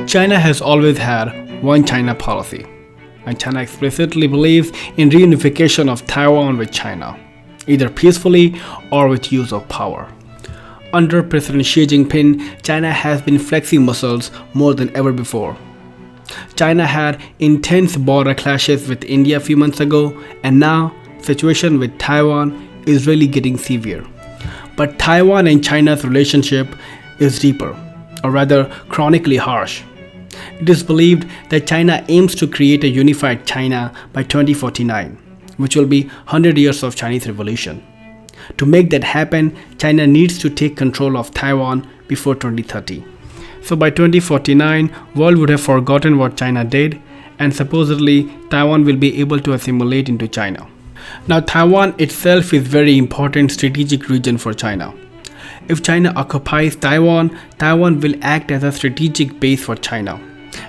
China has always had one China policy, and China explicitly believes in reunification of Taiwan with China, either peacefully or with use of power. Under President Xi Jinping, China has been flexing muscles more than ever before. China had intense border clashes with India a few months ago, and now the situation with Taiwan is really getting severe. But Taiwan and China's relationship is deeper, or rather chronically harsh. It is believed that China aims to create a unified China by 2049, which will be 100 years of Chinese Revolution. To make that happen, China needs to take control of Taiwan before 2030. So by 2049, world would have forgotten what China did, and supposedly Taiwan will be able to assimilate into China. Now Taiwan itself is very important strategic region for China. If China occupies Taiwan, Taiwan will act as a strategic base for China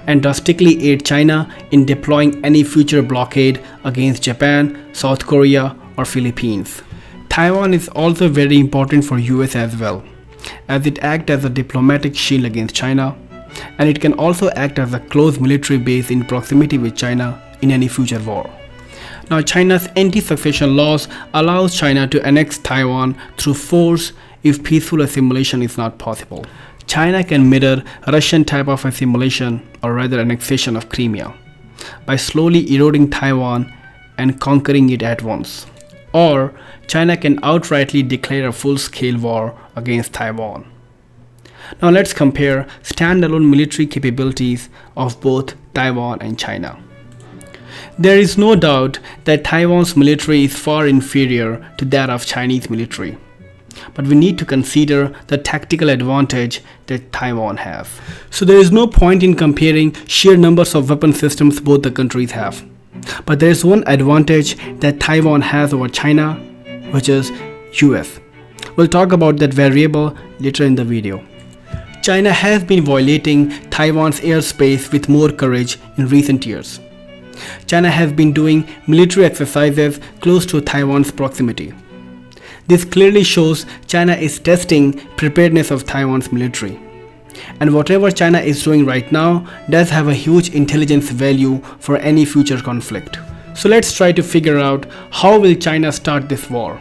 and drastically aid China in deploying any future blockade against Japan, South Korea or Philippines. Taiwan is also very important for US as well, as it acts as a diplomatic shield against China, and it can also act as a close military base in proximity with China in any future war. Now China's anti-succession laws allows China to annex Taiwan through force if peaceful assimilation is not possible. China can mirror Russian type of assimilation, or rather annexation of Crimea, by slowly eroding Taiwan and conquering it at once. Or China can outrightly declare a full-scale war against Taiwan. Now let's compare standalone military capabilities of both Taiwan and China. There is no doubt that Taiwan's military is far inferior to that of Chinese military. But we need to consider the tactical advantage that Taiwan has. So there is no point in comparing sheer numbers of weapon systems both the countries have. But there is one advantage that Taiwan has over China, which is US. We'll talk about that variable later in the video. China has been violating Taiwan's airspace with more courage in recent years. China has been doing military exercises close to Taiwan's proximity. This clearly shows China is testing preparedness of Taiwan's military. And whatever China is doing right now does have a huge intelligence value for any future conflict. So let's try to figure out how will China start this war.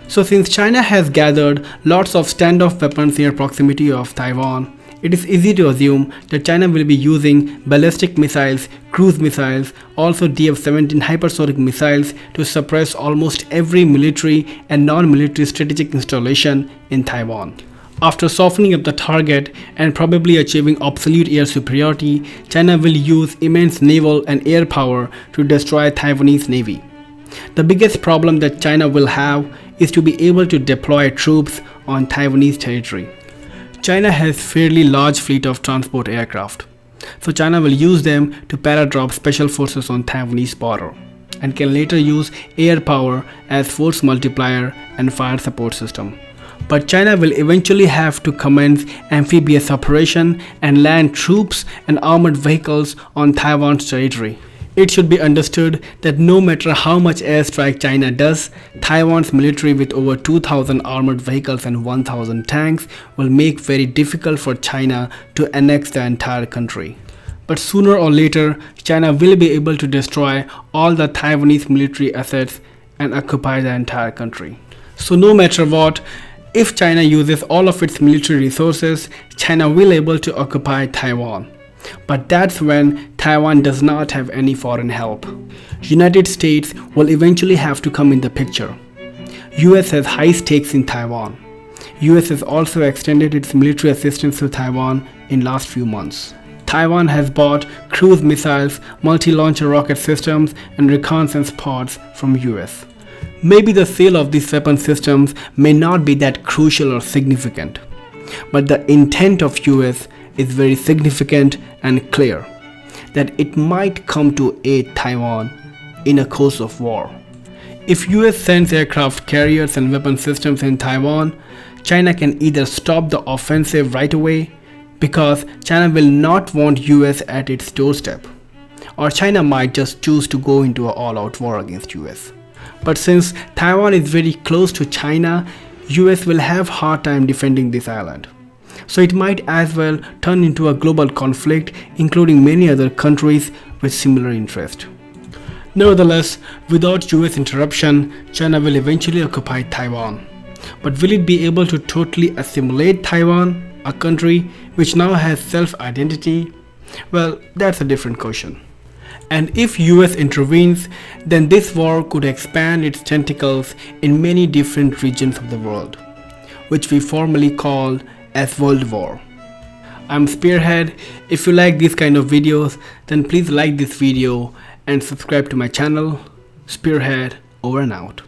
So since China has gathered lots of standoff weapons near proximity of Taiwan, it is easy to assume that China will be using ballistic missiles, cruise missiles, also DF-17 hypersonic missiles to suppress almost every military and non-military strategic installation in Taiwan. After softening up the target and probably achieving absolute air superiority, China will use immense naval and air power to destroy Taiwanese navy. The biggest problem that China will have is to be able to deploy troops on Taiwanese territory. China has fairly large fleet of transport aircraft, so China will use them to paradrop special forces on Taiwanese border and can later use air power as force multiplier and fire support system. But China will eventually have to commence amphibious operation and land troops and armored vehicles on Taiwan's territory. It should be understood that no matter how much airstrike China does, Taiwan's military with over 2,000 armored vehicles and 1,000 tanks will make very difficult for China to annex the entire country. But sooner or later, China will be able to destroy all the Taiwanese military assets and occupy the entire country. So no matter what, if China uses all of its military resources, China will be able to occupy Taiwan. But that's when Taiwan does not have any foreign help. United States will eventually have to come in the picture. US has high stakes in Taiwan. US has also extended its military assistance to Taiwan in last few months. Taiwan has bought cruise missiles, multi-launcher rocket systems and reconnaissance pods from US. Maybe the sale of these weapon systems may not be that crucial or significant, but the intent of US is very significant and clear, that it might come to aid Taiwan in a course of war. If US sends aircraft carriers and weapon systems in Taiwan, China can either stop the offensive right away because China will not want US at its doorstep, or China might just choose to go into an all-out war against US. But since Taiwan is very close to China, US will have hard time defending this island. So it might as well turn into a global conflict, including many other countries with similar interest. Nevertheless, without US interruption, China will eventually occupy Taiwan. But will it be able to totally assimilate Taiwan, a country which now has self-identity? Well, that's a different question. And if US intervenes, then this war could expand its tentacles in many different regions of the world, which we formally call as World War. I'm Spearhead. If you like these kind of videos, then please like this video and subscribe to my channel. Spearhead, over and out.